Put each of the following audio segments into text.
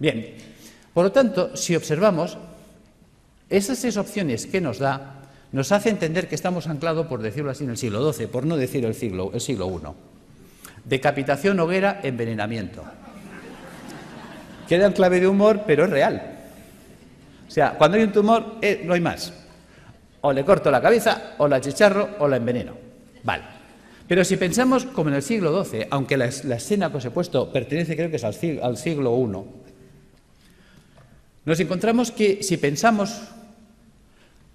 Bien, por lo tanto, si observamos, esas 6 opciones que nos da, nos hace entender que estamos anclados, por decirlo así, en el siglo XII, por no decir el siglo I. Decapitación, hoguera, envenenamiento. Queda en clave de humor, pero es real. O sea, cuando hay un tumor, no hay más. O le corto la cabeza, o la achicharro, o la enveneno. Vale. Pero si pensamos como en el siglo XII, aunque la escena que os he puesto pertenece, creo que es al siglo I, nos encontramos que si pensamos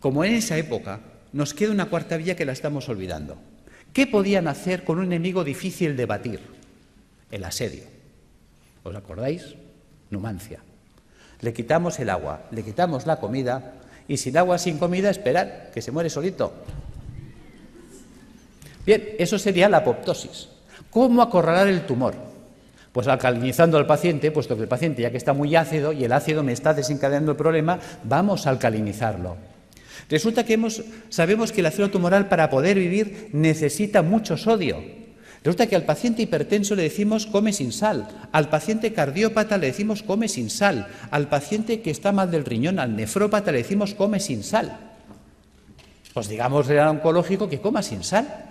como en esa época, nos queda una cuarta vía que la estamos olvidando. ¿Qué podían hacer con un enemigo difícil de batir? El asedio. ¿Os acordáis? Numancia. Le quitamos el agua, le quitamos la comida, y sin agua, sin comida, esperar, que se muere solito. Bien, eso sería la apoptosis. ¿Cómo acorralar el tumor? Pues alcalinizando al paciente, puesto que el paciente ya que está muy ácido y el ácido me está desencadenando el problema, vamos a alcalinizarlo. Resulta que sabemos que la célula tumoral para poder vivir necesita mucho sodio. Resulta que al paciente hipertenso le decimos come sin sal, al paciente cardiópata le decimos come sin sal, al paciente que está mal del riñón, al nefrópata le decimos come sin sal. Pues digamos al oncológico que coma sin sal,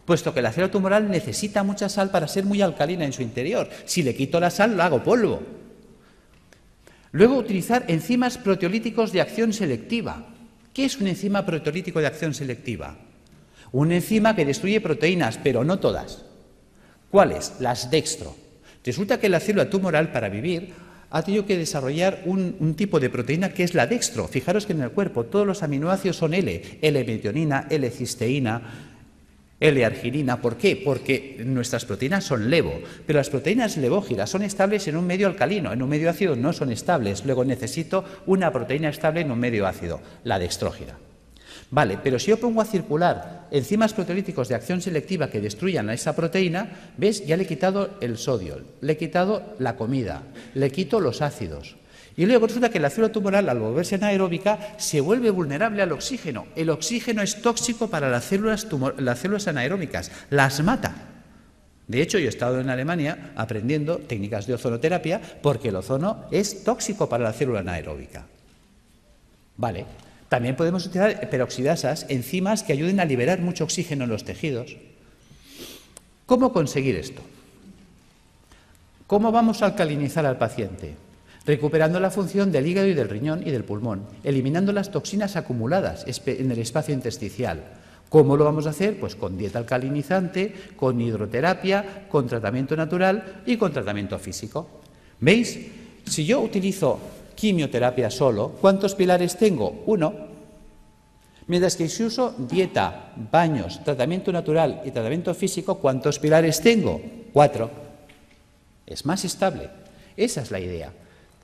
puesto que la célula tumoral necesita mucha sal para ser muy alcalina en su interior. Si le quito la sal, lo hago polvo. Luego, utilizar enzimas proteolíticos de acción selectiva. ¿Qué es un enzima proteolítico de acción selectiva? Una enzima que destruye proteínas, pero no todas. ¿Cuáles? Las dextro. Resulta que la célula tumoral, para vivir, ha tenido que desarrollar un tipo de proteína que es la dextro. Fijaros que en el cuerpo todos los aminoácidos son L-metionina, L-cisteína, L-arginina. ¿Por qué? Porque nuestras proteínas son levo, pero las proteínas levógiras son estables en un medio alcalino, en un medio ácido no son estables. Luego necesito una proteína estable en un medio ácido, la dextrógira. Vale, pero si yo pongo a circular enzimas proteolíticos de acción selectiva que destruyan a esa proteína, ¿ves? Ya le he quitado el sodio, le he quitado la comida, le quito los ácidos. Y luego resulta que la célula tumoral, al volverse anaeróbica, se vuelve vulnerable al oxígeno. El oxígeno es tóxico para las células anaeróbicas, las mata. De hecho, yo he estado en Alemania aprendiendo técnicas de ozonoterapia porque el ozono es tóxico para la célula anaeróbica. Vale. También podemos utilizar peroxidasas, enzimas que ayuden a liberar mucho oxígeno en los tejidos. ¿Cómo conseguir esto? ¿Cómo vamos a alcalinizar al paciente? Recuperando la función del hígado y del riñón y del pulmón, eliminando las toxinas acumuladas en el espacio intersticial. ¿Cómo lo vamos a hacer? Pues con dieta alcalinizante, con hidroterapia, con tratamiento natural y con tratamiento físico. ¿Veis? Si yo utilizo quimioterapia solo, ¿cuántos pilares tengo? 1. Mientras que si uso dieta, baños, tratamiento natural y tratamiento físico, ¿cuántos pilares tengo? 4. Es más estable. Esa es la idea.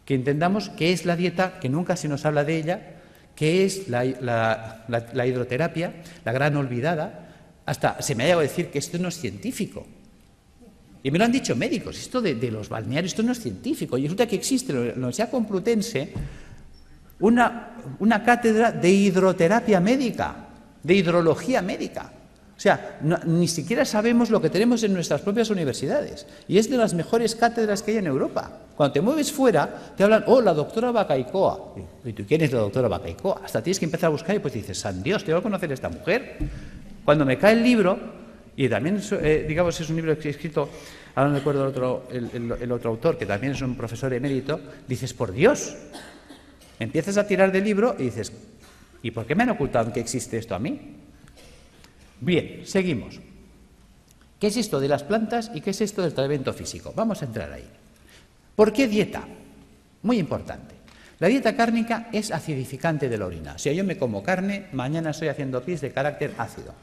Que entendamos qué es la dieta, que nunca se nos habla de ella, qué es la hidroterapia, la gran olvidada. Hasta se me ha llegado a decir que esto no es científico. Y me lo han dicho médicos, esto de los balnearios, esto no es científico. Y resulta que existe en la Universidad Complutense una cátedra de hidroterapia médica, de hidrología médica. O sea, ni siquiera sabemos lo que tenemos en nuestras propias universidades. Y es de las mejores cátedras que hay en Europa. Cuando te mueves fuera, te hablan, oh, la doctora Bacaicoa. ¿Y tú quién es la doctora Bacaicoa? Hasta tienes que empezar a buscar y pues dices, ¡san Dios, tengo que conocer a esta mujer! Cuando me cae el libro, y también, digamos, es un libro que he escrito, ahora no recuerdo el otro autor, que también es un profesor emérito, dices, por Dios, empiezas a tirar del libro y dices, ¿y por qué me han ocultado que existe esto a mí? Bien, seguimos. ¿Qué es esto de las plantas y qué es esto del tratamiento físico? Vamos a entrar ahí. ¿Por qué dieta? Muy importante. La dieta cárnica es acidificante de la orina. Si yo me como carne, mañana estoy haciendo pis de carácter ácido.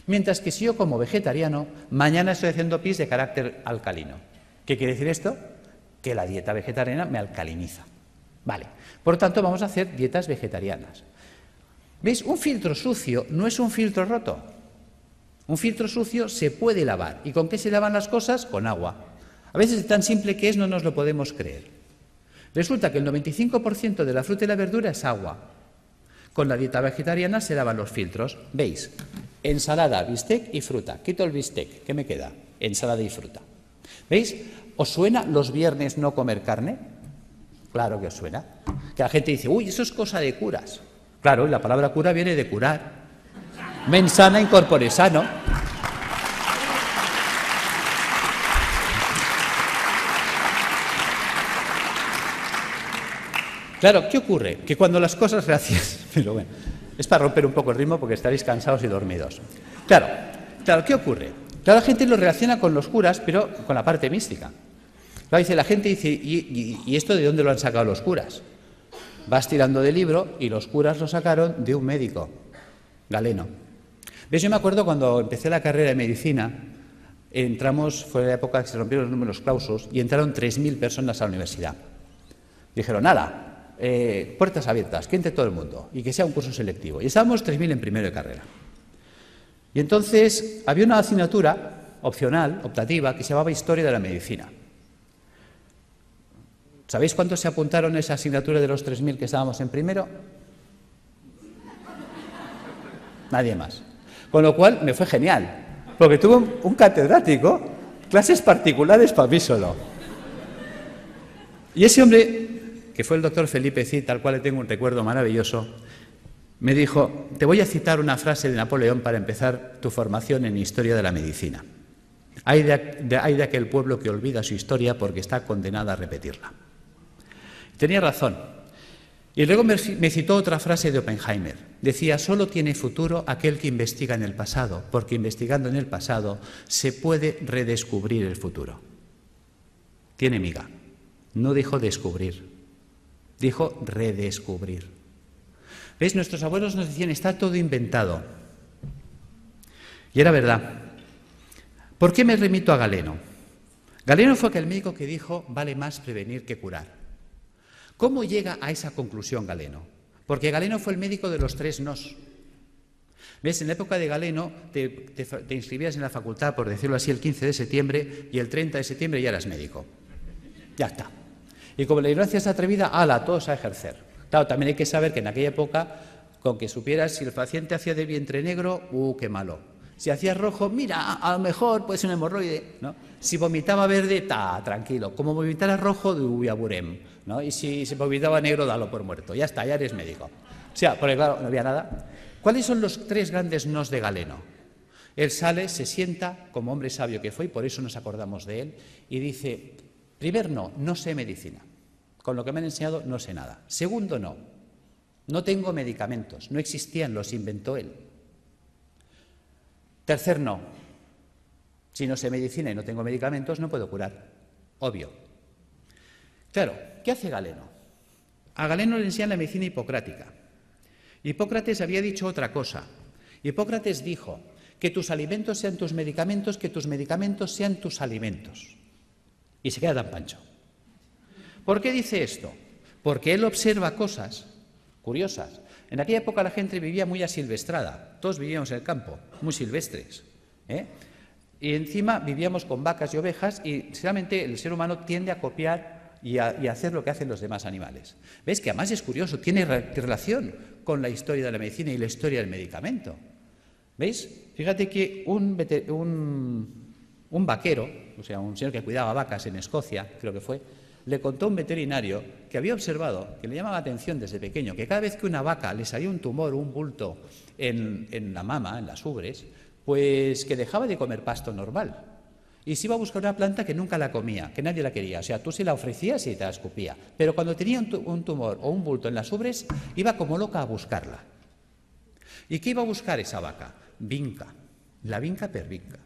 Mientras que si yo como vegetariano, mañana estoy haciendo pis de carácter alcalino. ¿Qué quiere decir esto? Que la dieta vegetariana me alcaliniza. Vale. Por lo tanto, vamos a hacer dietas vegetarianas. ¿Veis? Un filtro sucio no es un filtro roto. Un filtro sucio se puede lavar. ¿Y con qué se lavan las cosas? Con agua. A veces tan simple que es no nos lo podemos creer. Resulta que el 95% de la fruta y la verdura es agua. Con la dieta vegetariana se lavan los filtros. ¿Veis? Ensalada, bistec y fruta. Quito el bistec. ¿Qué me queda? Ensalada y fruta. ¿Veis? ¿Os suena los viernes no comer carne? Claro que os suena. Que la gente dice, uy, eso es cosa de curas. Claro, y la palabra cura viene de curar. Mens sana in corpore sano. Claro, ¿qué ocurre? Que cuando las cosas gracias, pero bueno, es para romper un poco el ritmo porque estaréis cansados y dormidos. Claro, ¿qué ocurre? Claro, la gente lo relaciona con los curas, pero con la parte mística. Claro, la gente dice, ¿y esto de dónde lo han sacado los curas? Vas tirando del libro y los curas lo sacaron de un médico, Galeno. ¿Ves? Yo me acuerdo cuando empecé la carrera de medicina, fue la época que se rompieron los números clausus y entraron 3.000 personas a la universidad. Dijeron, ¡hala! Puertas abiertas, que entre todo el mundo y que sea un curso selectivo. Y estábamos 3.000 en primero de carrera. Y entonces había una asignatura opcional, optativa, que se llamaba Historia de la Medicina. ¿Sabéis cuántos se apuntaron a esa asignatura de los 3.000 que estábamos en primero? Nadie más. Con lo cual me fue genial, porque tuve un catedrático, clases particulares para mí solo. Y ese hombre, que fue el doctor Felipe Cid, al cual le tengo un recuerdo maravilloso, me dijo, te voy a citar una frase de Napoleón para empezar tu formación en Historia de la Medicina. Hay de aquel pueblo que olvida su historia porque está condenada a repetirla. Tenía razón. Y luego me citó otra frase de Oppenheimer. Decía, solo tiene futuro aquel que investiga en el pasado, porque investigando en el pasado se puede redescubrir el futuro. Tiene miga. No dijo descubrir, dijo redescubrir. ¿Veis? Nuestros abuelos nos decían, está todo inventado. Y era verdad. ¿Por qué me remito a Galeno? Galeno fue aquel médico que dijo, vale más prevenir que curar. ¿Cómo llega a esa conclusión Galeno? Porque Galeno fue el médico de los 3 nos. ¿Ves? En la época de Galeno te inscribías en la facultad, por decirlo así, el 15 de septiembre y el 30 de septiembre ya eras médico. Ya está. Y como la ignorancia es atrevida, ¡hala!, todos a ejercer. Claro, también hay que saber que en aquella época, con que supieras si el paciente hacía de vientre negro, qué malo. Si hacía rojo, mira, a lo mejor puede ser un hemorroide, ¿no? Si vomitaba verde, tranquilo. Como vomitara rojo, aburem, ¿no? Y si se vomitaba negro, dalo por muerto. Ya está, ya eres médico. O sea, porque claro, no había nada. ¿Cuáles son los 3 grandes nos de Galeno? Él sale, se sienta, como hombre sabio que fue, y por eso nos acordamos de él, y dice, primer no sé medicina. Con lo que me han enseñado no sé nada. Segundo no tengo medicamentos, no existían, los inventó él. Tercer no, si no sé medicina y no tengo medicamentos no puedo curar, obvio. Claro, ¿qué hace Galeno? A Galeno le enseñan la medicina hipocrática. Hipócrates había dicho otra cosa. Hipócrates dijo que tus alimentos sean tus medicamentos, que tus medicamentos sean tus alimentos. Y se queda tan pancho. ¿Por qué dice esto? Porque él observa cosas curiosas. En aquella época la gente vivía muy asilvestrada, todos vivíamos en el campo, muy silvestres, y encima vivíamos con vacas y ovejas y realmente el ser humano tiende a copiar y a hacer lo que hacen los demás animales. ¿Ves? Que además es curioso, tiene relación con la historia de la medicina y la historia del medicamento. ¿Veis? Fíjate que un vaquero, o sea, un señor que cuidaba vacas en Escocia, creo que fue, le contó a un veterinario que había observado, que le llamaba la atención desde pequeño, que cada vez que una vaca le salía un tumor o un bulto en la mama, en las ubres, pues que dejaba de comer pasto normal y se iba a buscar una planta que nunca la comía, que nadie la quería. O sea, tú se la ofrecías y te la escupía. Pero cuando tenía un tumor o un bulto en las ubres, iba como loca a buscarla. ¿Y qué iba a buscar esa vaca? Vinca, la vinca per vinca.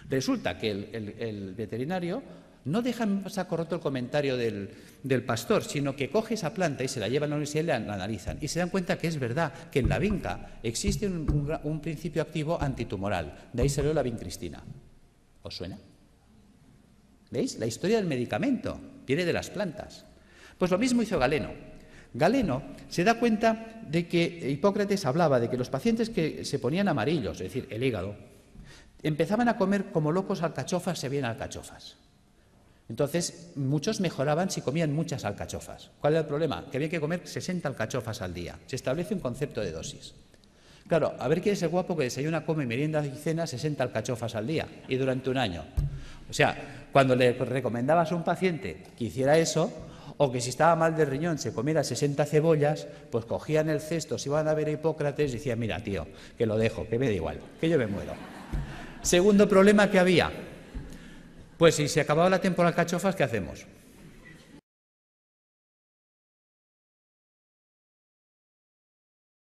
Resulta que el veterinario no deja en saco roto el comentario del pastor, sino que coge esa planta y se la lleva a la universidad y la analizan. Y se dan cuenta que es verdad que en la vinca existe un principio activo antitumoral. De ahí salió la vincristina. ¿Os suena? ¿Veis? La historia del medicamento viene de las plantas. Pues lo mismo hizo Galeno. Galeno se da cuenta de que Hipócrates hablaba de que los pacientes que se ponían amarillos, es decir, el hígado, empezaban a comer como locos alcachofas, se veían alcachofas. Entonces, muchos mejoraban si comían muchas alcachofas. ¿Cuál era el problema? Que había que comer 60 alcachofas al día. Se establece un concepto de dosis. Claro, a ver quién es el guapo que desayuna, come, merienda y cena 60 alcachofas al día y durante un año. O sea, cuando le recomendabas a un paciente que hiciera eso, O que si estaba mal del riñón se comiera 60 cebollas, pues cogían el cesto, se iban a ver a Hipócrates y decían, mira, tío, que lo dejo, que me da igual, que yo me muero. Segundo problema que había, pues si se acababa la temporada de alcachofas, ¿qué hacemos?